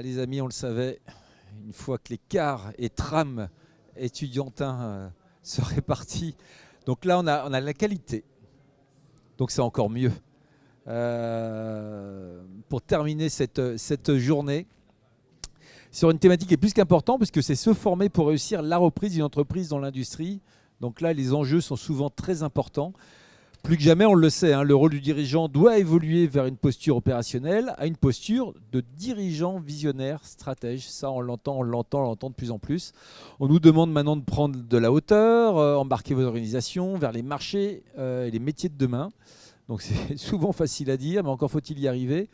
les amis, on le savait, une fois que les cars et trams étudiantins seraient partis, donc là on a la qualité, donc c'est encore mieux. Pour terminer cette journée sur une thématique qui est plus qu'importante, puisque c'est se former pour réussir la reprise d'une entreprise dans l'industrie. Donc là, les enjeux sont souvent très importants. Plus que jamais, on le sait, hein, le rôle du dirigeant doit évoluer vers une posture opérationnelle à une posture de dirigeant visionnaire, stratège. Ça, on l'entend de plus en plus. On nous demande maintenant de prendre de la hauteur, embarquer vos organisations vers les marchés et les métiers de demain. Donc c'est souvent facile à dire, mais encore faut-il y arriver.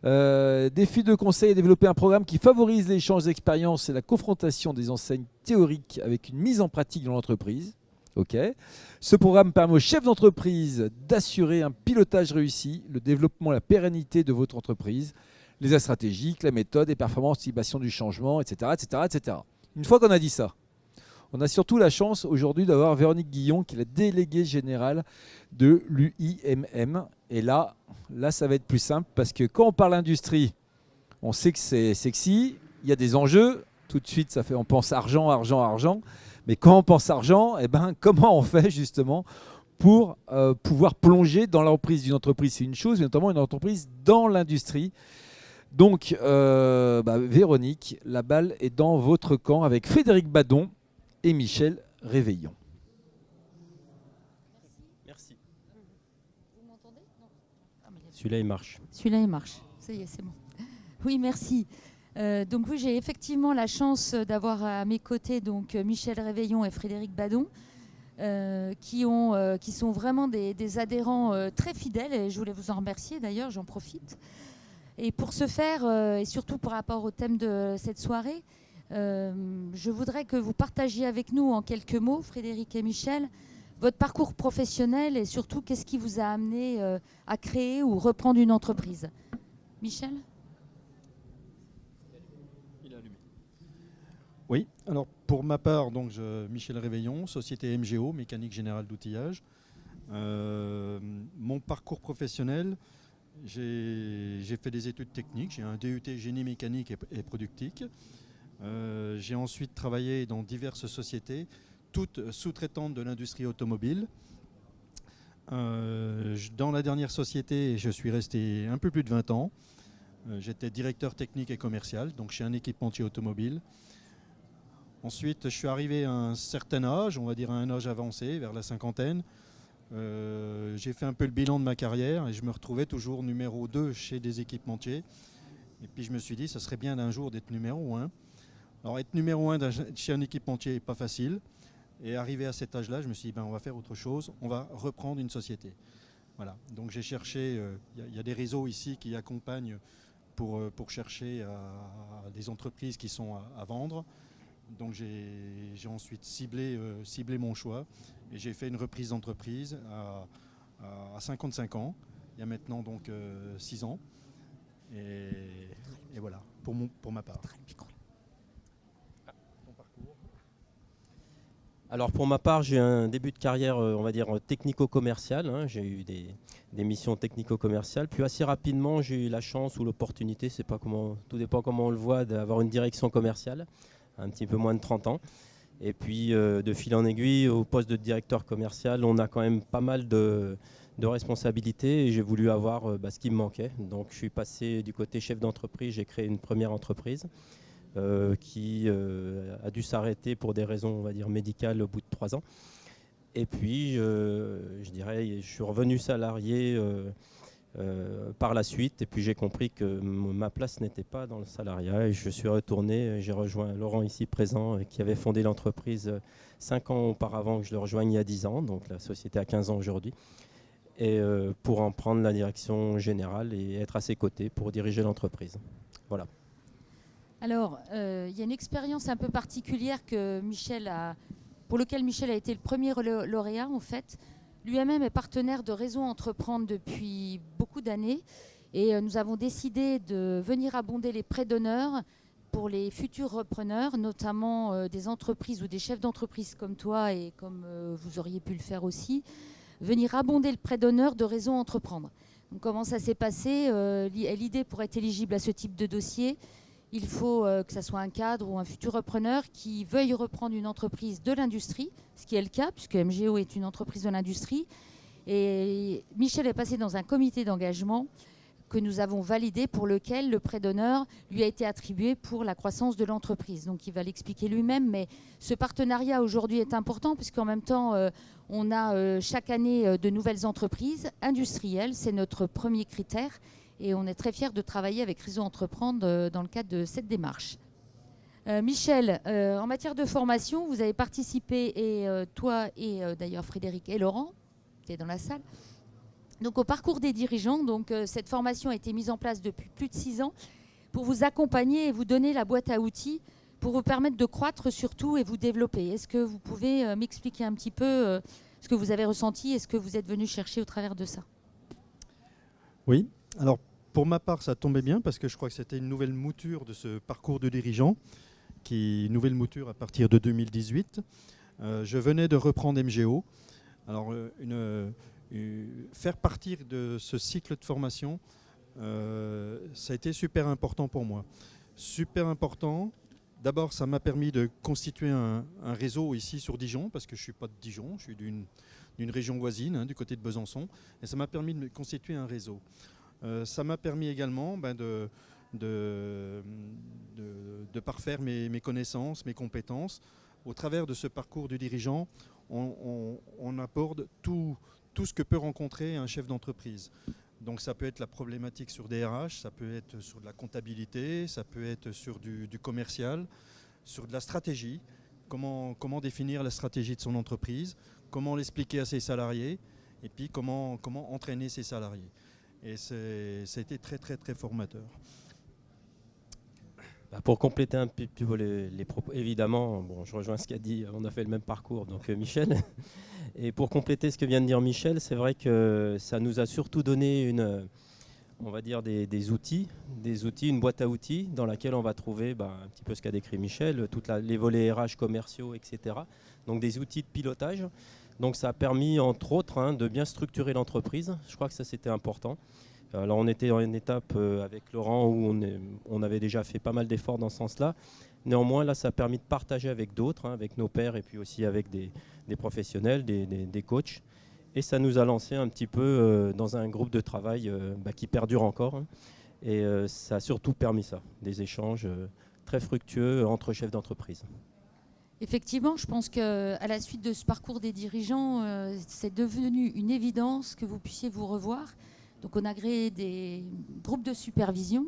Défi de conseil et développer un programme qui favorise l'échange d'expériences et la confrontation des enseignes théoriques avec une mise en pratique dans l'entreprise. Okay. Ce programme permet aux chefs d'entreprise d'assurer un pilotage réussi, le développement et la pérennité de votre entreprise, les aides stratégiques, la méthode, les performances, l'anticipation du changement, etc., etc., etc. Une fois qu'on a dit ça, on a surtout la chance aujourd'hui d'avoir Véronique Guillon, qui est la déléguée générale de l'UIMM. Et là, ça va être plus simple parce que quand on parle industrie, on sait que c'est sexy, il y a des enjeux. Tout de suite, on pense argent, argent, argent. Mais quand on pense argent, comment on fait justement pour pouvoir plonger dans la reprise d'une entreprise? C'est une chose, mais notamment une entreprise dans l'industrie. Donc, Véronique, la balle est dans votre camp avec Frédéric Badon et Michel Réveillon. Merci. Vous m'entendez? Celui-là, il marche. Celui-là, il marche. Ça y est, c'est bon. Oui, merci. Donc oui, j'ai effectivement la chance d'avoir à mes côtés donc Michel Réveillon et Frédéric Badon, qui sont vraiment des adhérents très fidèles, et je voulais vous en remercier d'ailleurs, j'en profite. Et pour ce faire, et surtout par rapport au thème de cette soirée, je voudrais que vous partagiez avec nous en quelques mots, Frédéric et Michel, votre parcours professionnel et surtout qu'est-ce qui vous a amené à créer ou reprendre une entreprise. Michel ? Oui, alors pour ma part, donc Michel Réveillon, société MGO, Mécanique Générale d'Outillage. Mon parcours professionnel, j'ai fait des études techniques, j'ai un DUT génie mécanique et productique. J'ai ensuite travaillé dans diverses sociétés, toutes sous-traitantes de l'industrie automobile. Dans la dernière société, je suis resté un peu plus de 20 ans. J'étais directeur technique et commercial, donc chez un équipementier automobile. Ensuite, je suis arrivé à un certain âge, on va dire à un âge avancé, vers la cinquantaine. J'ai fait un peu le bilan de ma carrière et je me retrouvais toujours numéro 2 chez des équipementiers. Et puis je me suis dit, ça serait bien d'un jour d'être numéro 1. Alors être numéro 1 chez un équipementier n'est pas facile. Et arrivé à cet âge-là, je me suis dit, on va faire autre chose, on va reprendre une société. Voilà. Donc j'ai cherché, il y a des réseaux ici qui accompagnent pour chercher à des entreprises qui sont à vendre. Donc j'ai ensuite ciblé mon choix et j'ai fait une reprise d'entreprise à 55 ans, il y a maintenant donc 6 ans. Et voilà, pour ma part. Alors pour ma part, j'ai un début de carrière, on va dire, technico-commerciale. Hein. J'ai eu des missions technico-commerciales. Puis assez rapidement, j'ai eu la chance ou l'opportunité, tout dépend comment on le voit, d'avoir une direction commerciale. Un petit peu moins de 30 ans. Et puis, de fil en aiguille, au poste de directeur commercial, on a quand même pas mal de responsabilités et j'ai voulu avoir ce qui me manquait. Donc, je suis passé du côté chef d'entreprise. J'ai créé une première entreprise qui a dû s'arrêter pour des raisons, on va dire, médicales au bout de 3 ans. Et puis, je dirais, je suis revenu salarié par la suite, et puis j'ai compris que ma place n'était pas dans le salariat et je suis retourné, j'ai rejoint Laurent ici présent qui avait fondé l'entreprise 5 ans auparavant que je le rejoigne il y a 10 ans, donc la société a 15 ans aujourd'hui, et pour en prendre la direction générale et être à ses côtés pour diriger l'entreprise. Voilà. Alors, il y a une expérience un peu particulière pour laquelle Michel a été le premier lauréat en fait. L'UIMM est partenaire de Réseau Entreprendre depuis beaucoup d'années et nous avons décidé de venir abonder les prêts d'honneur pour les futurs repreneurs, notamment des entreprises ou des chefs d'entreprise comme toi et comme vous auriez pu le faire aussi, venir abonder le prêt d'honneur de Réseau Entreprendre. Donc, comment ça s'est passé? L'idée pour être éligible à ce type de dossier, il faut que ce soit un cadre ou un futur repreneur qui veuille reprendre une entreprise de l'industrie, ce qui est le cas, puisque MGO est une entreprise de l'industrie. Et Michel est passé dans un comité d'engagement que nous avons validé, pour lequel le prêt d'honneur lui a été attribué pour la croissance de l'entreprise. Donc il va l'expliquer lui-même, mais ce partenariat aujourd'hui est important, puisqu'en même temps, on a chaque année de nouvelles entreprises industrielles, c'est notre premier critère, et on est très fiers de travailler avec Réseau Entreprendre dans le cadre de cette démarche. Michel, en matière de formation, vous avez participé, et toi et d'ailleurs Frédéric et Laurent, qui est dans la salle, donc au parcours des dirigeants. Donc cette formation a été mise en place depuis plus de 6 ans pour vous accompagner et vous donner la boîte à outils pour vous permettre de croître surtout et vous développer. Est-ce que vous pouvez m'expliquer un petit peu ce que vous avez ressenti et ce que vous êtes venu chercher au travers de ça? Oui, alors pour ma part, ça tombait bien parce que je crois que c'était une nouvelle mouture de ce parcours de dirigeant, une nouvelle mouture à partir de 2018. Je venais de reprendre MGO. Alors, faire partir de ce cycle de formation, ça a été super important pour moi. Super important. D'abord, ça m'a permis de constituer un réseau ici sur Dijon, parce que je ne suis pas de Dijon, je suis d'une région voisine, du côté de Besançon. Et ça m'a permis de constituer un réseau. Ça m'a permis également de parfaire mes connaissances, mes compétences. Au travers de ce parcours du dirigeant, on aborde tout ce que peut rencontrer un chef d'entreprise. Donc ça peut être la problématique sur des RH, ça peut être sur de la comptabilité, ça peut être sur du commercial, sur de la stratégie, comment définir la stratégie de son entreprise, comment l'expliquer à ses salariés, et puis comment entraîner ses salariés. Et ça a été très très très formateur. Pour compléter un petit peu les propos, évidemment, bon, je rejoins ce qu'a dit, on a fait le même parcours, donc Michel. Et pour compléter ce que vient de dire Michel, c'est vrai que ça nous a surtout donné on va dire des outils, une boîte à outils dans laquelle on va trouver un petit peu ce qu'a décrit Michel, les volets RH commerciaux, etc. Donc des outils de pilotage. Donc ça a permis, entre autres, de bien structurer l'entreprise. Je crois que ça, c'était important. Alors on était dans une étape avec Laurent où on avait déjà fait pas mal d'efforts dans ce sens-là. Néanmoins, là, ça a permis de partager avec d'autres, avec nos pairs et puis aussi avec des professionnels, des coachs. Et ça nous a lancé un petit peu dans un groupe de travail qui perdure encore. Et ça a surtout permis ça, des échanges très fructueux entre chefs d'entreprise. Effectivement, je pense qu'à la suite de ce parcours des dirigeants, c'est devenu une évidence que vous puissiez vous revoir. Donc on a créé des groupes de supervision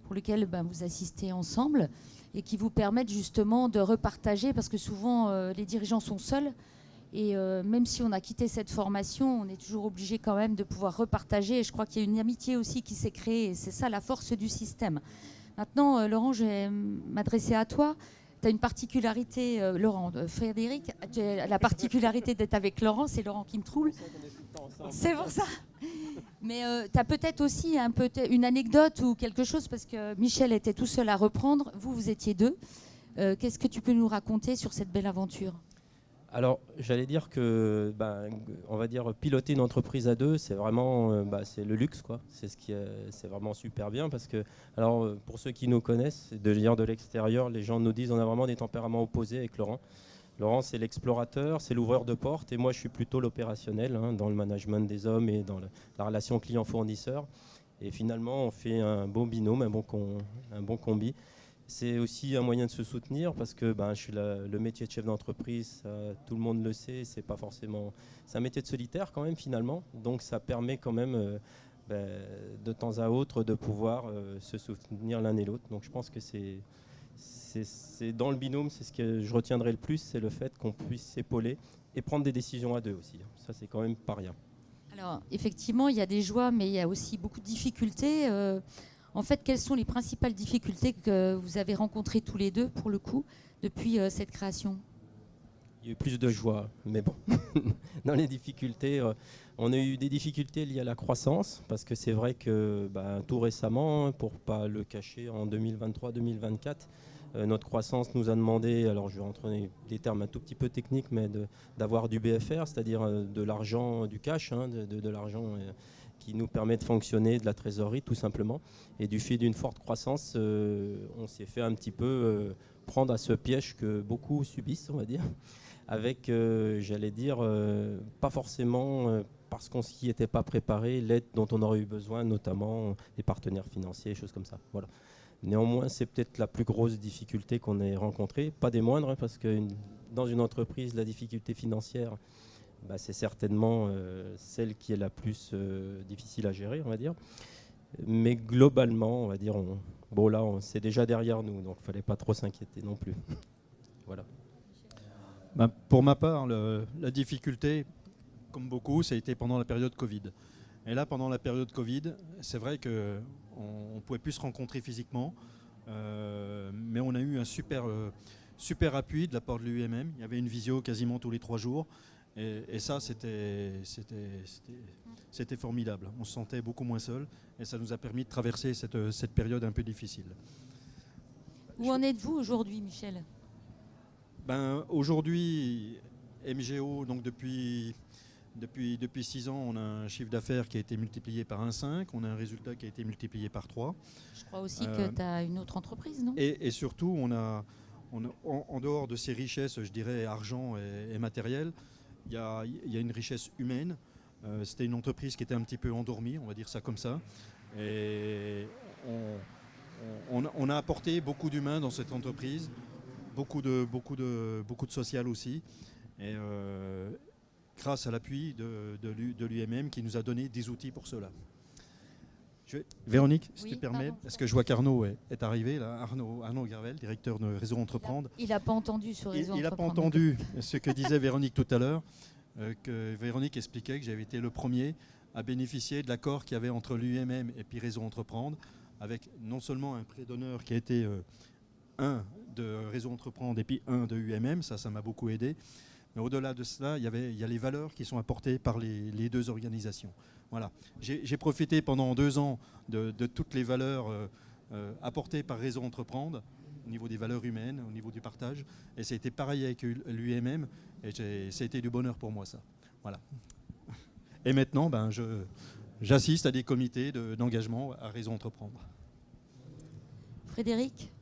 pour lesquels vous assistez ensemble et qui vous permettent justement de repartager, parce que souvent les dirigeants sont seuls et même si on a quitté cette formation, on est toujours obligé quand même de pouvoir repartager, et je crois qu'il y a une amitié aussi qui s'est créée, et c'est ça la force du système. Maintenant, Laurent, je vais m'adresser à toi. Tu as une particularité, Frédéric, tu as la particularité d'être avec Laurent, c'est Laurent qui me trouble. C'est pour ça. Mais tu as peut-être aussi une anecdote ou quelque chose, parce que Michel était tout seul à reprendre, vous étiez deux. Qu'est-ce que tu peux nous raconter sur cette belle aventure ? Alors, j'allais dire que, on va dire, piloter une entreprise à deux, c'est vraiment, c'est le luxe, quoi. C'est vraiment super bien, parce que, alors, pour ceux qui nous connaissent, de l'extérieur, les gens nous disent, on a vraiment des tempéraments opposés avec Laurent. Laurent, c'est l'explorateur, c'est l'ouvreur de porte, et moi, je suis plutôt l'opérationnel, dans le management des hommes et dans la relation client-fournisseur. Et finalement, on fait un bon binôme, un bon combi. C'est aussi un moyen de se soutenir, parce que je suis le métier de chef d'entreprise, tout le monde le sait, c'est un métier de solitaire quand même finalement, donc ça permet quand même de temps à autre de pouvoir se soutenir l'un et l'autre. Donc je pense que c'est dans le binôme, c'est ce que je retiendrai le plus, c'est le fait qu'on puisse s'épauler et prendre des décisions à deux aussi. Ça, c'est quand même pas rien. Alors effectivement, il y a des joies, mais il y a aussi beaucoup de difficultés. En fait, quelles sont les principales difficultés que vous avez rencontrées tous les deux, pour le coup, depuis cette création ? Il y a eu plus de joie, mais bon, dans les difficultés, on a eu des difficultés liées à la croissance, parce que c'est vrai que tout récemment, pour ne pas le cacher, en 2023-2024, notre croissance nous a demandé, alors je vais rentrer dans des termes un tout petit peu techniques, mais d'avoir du BFR, c'est-à-dire de l'argent, du cash, de l'argent qui nous permet de fonctionner, de la trésorerie tout simplement. Et du fait d'une forte croissance, on s'est fait un petit peu prendre à ce piège que beaucoup subissent, on va dire, avec, j'allais dire, pas forcément parce qu'on s'y était pas préparé, l'aide dont on aurait eu besoin, notamment les partenaires financiers, choses comme ça. Voilà. Néanmoins, c'est peut-être la plus grosse difficulté qu'on ait rencontrée, pas des moindres, parce que dans une entreprise, la difficulté financière, c'est certainement celle qui est la plus difficile à gérer, on va dire. Mais globalement, on va dire, c'est déjà derrière nous, donc il ne fallait pas trop s'inquiéter non plus. Voilà. Pour ma part, la difficulté, comme beaucoup, ça a été pendant la période Covid. Et là, pendant la période Covid, c'est vrai qu'on ne pouvait plus se rencontrer physiquement, mais on a eu un super appui de la part de l'UMM. Il y avait une visio quasiment tous les 3 jours. Et ça, c'était formidable. On se sentait beaucoup moins seul et ça nous a permis de traverser cette période un peu difficile. Où en êtes-vous aujourd'hui, Michel ? Aujourd'hui, MGO, donc depuis 6 ans, on a un chiffre d'affaires qui a été multiplié par 1,5, on a un résultat qui a été multiplié par 3. Je crois aussi que tu as une autre entreprise, non ? Et surtout, on a, en dehors de ces richesses, je dirais, argent et matériel, il y a une richesse humaine. C'était une entreprise qui était un petit peu endormie, on va dire ça comme ça. Et on a apporté beaucoup d'humains dans cette entreprise, beaucoup de social aussi. Et grâce à l'appui de l'UMM qui nous a donné des outils pour cela. Véronique, si tu permets, parce que je vois qu'Arnaud est arrivé, là, Arnaud Garvel, directeur de Réseau Entreprendre. Il n'a pas entendu sur Réseau Entreprendre. Il n'a pas entendu ce que disait Véronique tout à l'heure, que Véronique expliquait que j'avais été le premier à bénéficier de l'accord qu'il y avait entre l'UMM et puis Réseau Entreprendre, avec non seulement un prêt d'honneur qui a été un de Réseau Entreprendre et puis un de UMM, ça m'a beaucoup aidé. Mais au-delà de cela, il y a les valeurs qui sont apportées par les 2 organisations. Voilà. J'ai profité pendant 2 ans de toutes les valeurs apportées par Réseau Entreprendre, au niveau des valeurs humaines, au niveau du partage. Et ça a été pareil avec l'UMM. Et ça a été du bonheur pour moi, ça. Voilà. Et maintenant, j'assiste à des comités d'engagement à Réseau Entreprendre. Frédéric ?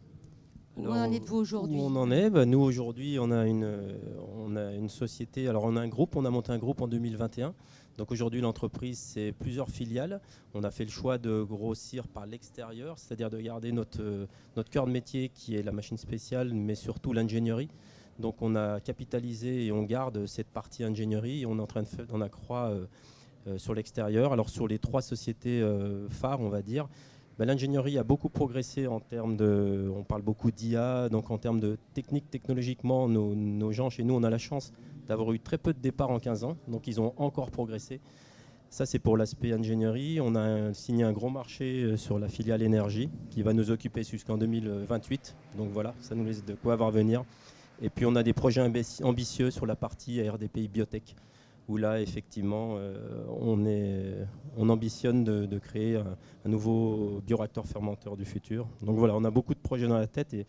Alors, où en êtes-vous aujourd'hui ? Où on en est, nous aujourd'hui on a une société, alors on a un groupe, on a monté un groupe en 2021. Donc aujourd'hui l'entreprise c'est plusieurs filiales. On a fait le choix de grossir par l'extérieur, c'est-à-dire de garder notre cœur de métier qui est la machine spéciale, mais surtout l'ingénierie. Donc on a capitalisé et on garde cette partie ingénierie et on est en train d'en accroître sur l'extérieur. Alors sur les 3 sociétés phares on va dire, l'ingénierie a beaucoup progressé en termes de, on parle beaucoup d'IA, donc en termes de technique, technologiquement, nos gens chez nous, on a la chance d'avoir eu très peu de départs en 15 ans, donc ils ont encore progressé. Ça, c'est pour l'aspect ingénierie. On a signé un gros marché sur la filiale énergie qui va nous occuper jusqu'en 2028. Donc voilà, ça nous laisse de quoi voir venir. Et puis on a des projets ambitieux sur la partie RDPI Biotech, où là, effectivement, on ambitionne de créer un nouveau bioréacteur fermenteur du futur. Donc voilà, on a beaucoup de projets dans la tête et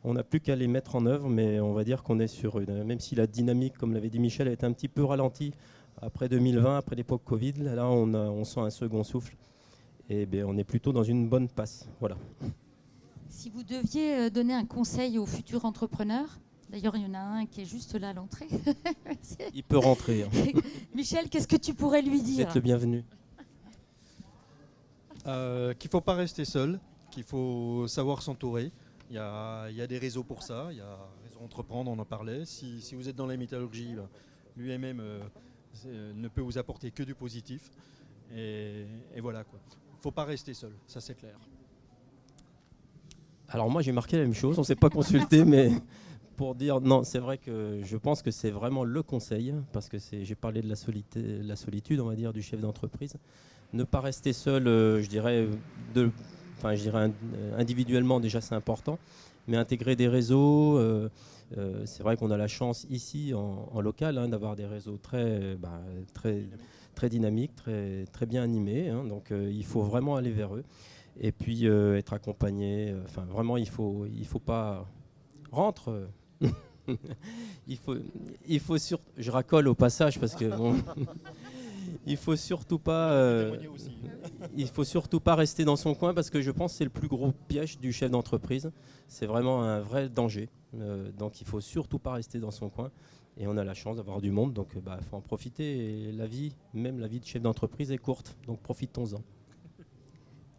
on n'a plus qu'à les mettre en œuvre, mais on va dire qu'on est sur même si la dynamique, comme l'avait dit Michel, a été un petit peu ralentie après 2020, après l'époque Covid, là, on sent un second souffle et on est plutôt dans une bonne passe. Voilà. Si vous deviez donner un conseil aux futurs entrepreneurs, d'ailleurs, il y en a un qui est juste là à l'entrée. Il peut rentrer. Michel, qu'est-ce que tu pourrais lui dire ? Vous êtes le bienvenu. Qu'il ne faut pas rester seul, qu'il faut savoir s'entourer. Il y a des réseaux pour ça. Il y a Réseau Entreprendre, on en parlait. Si vous êtes dans la métallurgie, l'UMM ne peut vous apporter que du positif. Et voilà, quoi. Il ne faut pas rester seul, ça c'est clair. Alors moi, j'ai marqué la même chose. On ne s'est pas consulté, mais... Pour dire, non, c'est vrai que je pense que c'est vraiment le conseil, parce que j'ai parlé de la solitude, on va dire, du chef d'entreprise. Ne pas rester seul, je dirais individuellement, déjà c'est important, mais intégrer des réseaux, c'est vrai qu'on a la chance ici, en local, d'avoir des réseaux très dynamiques, très bien animés, donc il faut vraiment aller vers eux, et puis être accompagné, vraiment il faut pas... Rentre il faut je racole au passage parce que bon, il faut surtout pas rester dans son coin, parce que je pense que c'est le plus gros piège du chef d'entreprise. C'est vraiment un vrai danger. Donc il faut surtout pas rester dans son coin. Et on a la chance d'avoir du monde, donc faut en profiter. Et même la vie de chef d'entreprise est courte, donc profitons-en.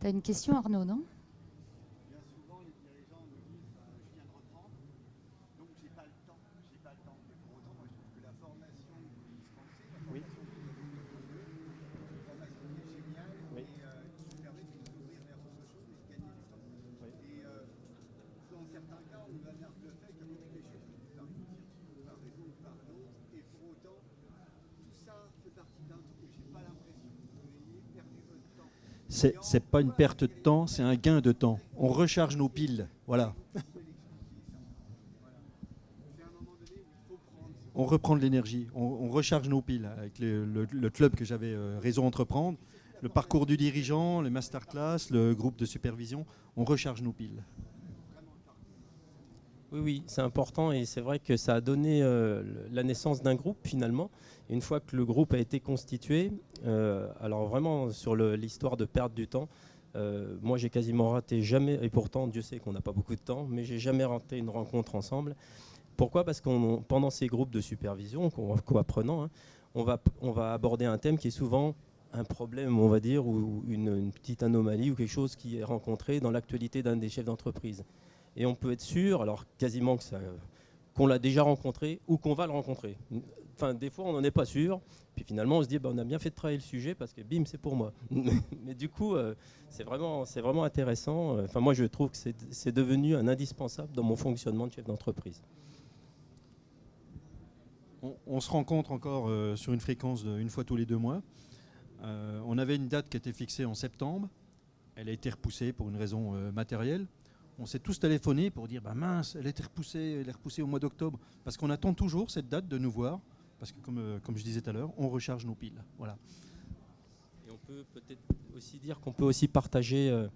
Tu as une question, Arnaud, non? Bien souvent, les dirigeants nous disent je viens de reprendre, donc j'ai pas le temps. Mais pour autant, moi je trouve que la formation que vous dispensez, la formation que vous avez faite pour eux, c'est une formation qui est géniale et qui vous permet de vous ouvrir vers autre chose et de gagner du temps. Et dans certains cas, on analyse le fait que beaucoup des choses sont par initiative, par réseau ou par l'autre, et pour autant, tout ça fait partie d'un truc. J'ai pas l'impression que vous ayez perdu votre temps. C'est pas une perte de temps, c'est un gain de temps. On recharge nos piles, voilà. On reprend de l'énergie, on recharge nos piles avec le club que j'avais, Réseau Entreprendre, le parcours du dirigeant, les masterclass, le groupe de supervision, on recharge nos piles. Oui, c'est important, et c'est vrai que ça a donné la naissance d'un groupe finalement. Et une fois que le groupe a été constitué, alors vraiment sur l'histoire de perdre du temps, moi j'ai quasiment raté jamais, et pourtant Dieu sait qu'on n'a pas beaucoup de temps, mais j'ai jamais raté une rencontre ensemble. Pourquoi? Parce que pendant ces groupes de supervision, co-apprenants, on va aborder un thème qui est souvent un problème, on va dire, ou une petite anomalie ou quelque chose qui est rencontré dans l'actualité d'un des chefs d'entreprise. Et on peut être sûr, alors quasiment qu'on l'a déjà rencontré ou qu'on va le rencontrer. Enfin, des fois, on n'en est pas sûr. Puis finalement, on se dit, on a bien fait de travailler le sujet parce que bim, c'est pour moi. Mais du coup, c'est vraiment intéressant. Enfin, moi, je trouve que c'est devenu un indispensable dans mon fonctionnement de chef d'entreprise. On se rencontre encore sur une fréquence d'une fois tous les 2 mois. On avait une date qui était fixée en septembre. Elle a été repoussée pour une raison matérielle. On s'est tous téléphoné pour dire mince, elle est repoussée au mois d'octobre. Parce qu'on attend toujours cette date de nous voir. Parce que comme je disais tout à l'heure, on recharge nos piles. Voilà. Et on peut peut-être aussi dire qu'on peut aussi partager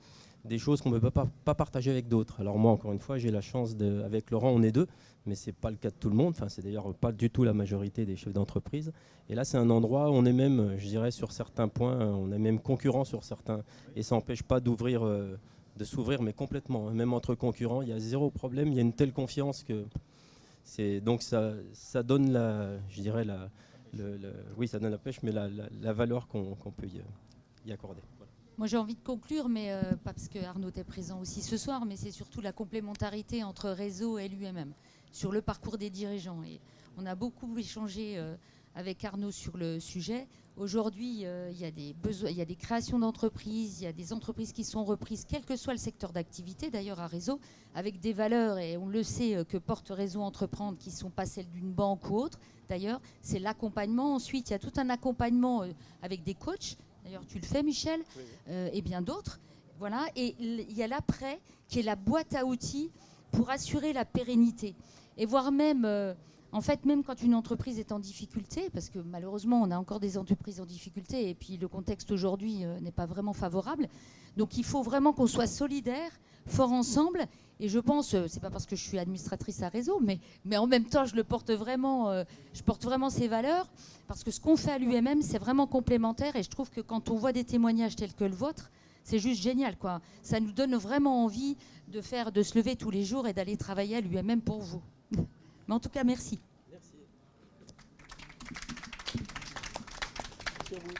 des choses qu'on ne peut pas partager avec d'autres. Alors moi, encore une fois, j'ai la chance avec Laurent, on est 2, mais ce n'est pas le cas de tout le monde. Enfin, c'est d'ailleurs pas du tout la majorité des chefs d'entreprise. Et là, c'est un endroit où on est même, je dirais, sur certains points, on est même concurrent sur certains. Et ça n'empêche pas de s'ouvrir, mais complètement. Même entre concurrents, il y a zéro problème. Il y a une telle confiance que donc ça donne ça donne la pêche, mais la valeur qu'on peut y accorder. Voilà. Moi, j'ai envie de conclure, mais pas parce que Arnaud est présent aussi ce soir, mais c'est surtout la complémentarité entre Réseau et l'UMM sur le parcours des dirigeants. Et on a beaucoup échangé avec Arnaud sur le sujet. Aujourd'hui, il y a des créations d'entreprises, il y a des entreprises qui sont reprises, quel que soit le secteur d'activité, d'ailleurs à Réseau, avec des valeurs, et on le sait, que porte Réseau Entreprendre, qui ne sont pas celles d'une banque ou autre. D'ailleurs, c'est l'accompagnement. Ensuite, il y a tout un accompagnement avec des coachs. D'ailleurs, tu le fais, Michel, et bien d'autres. Voilà. Et il y a l'après, qui est la boîte à outils pour assurer la pérennité. Et voire même... En fait, même quand une entreprise est en difficulté, parce que malheureusement, on a encore des entreprises en difficulté, et puis le contexte aujourd'hui n'est pas vraiment favorable. Donc il faut vraiment qu'on soit solidaires, forts ensemble. Et je pense, c'est pas parce que je suis administratrice à Réseau, mais en même temps, je porte vraiment ces valeurs, parce que ce qu'on fait à l'UMM, c'est vraiment complémentaire. Et je trouve que quand on voit des témoignages tels que le vôtre, c'est juste génial, quoi. Ça nous donne vraiment envie de se lever tous les jours et d'aller travailler à l'UMM pour vous. Mais en tout cas, merci. Merci. Merci à vous.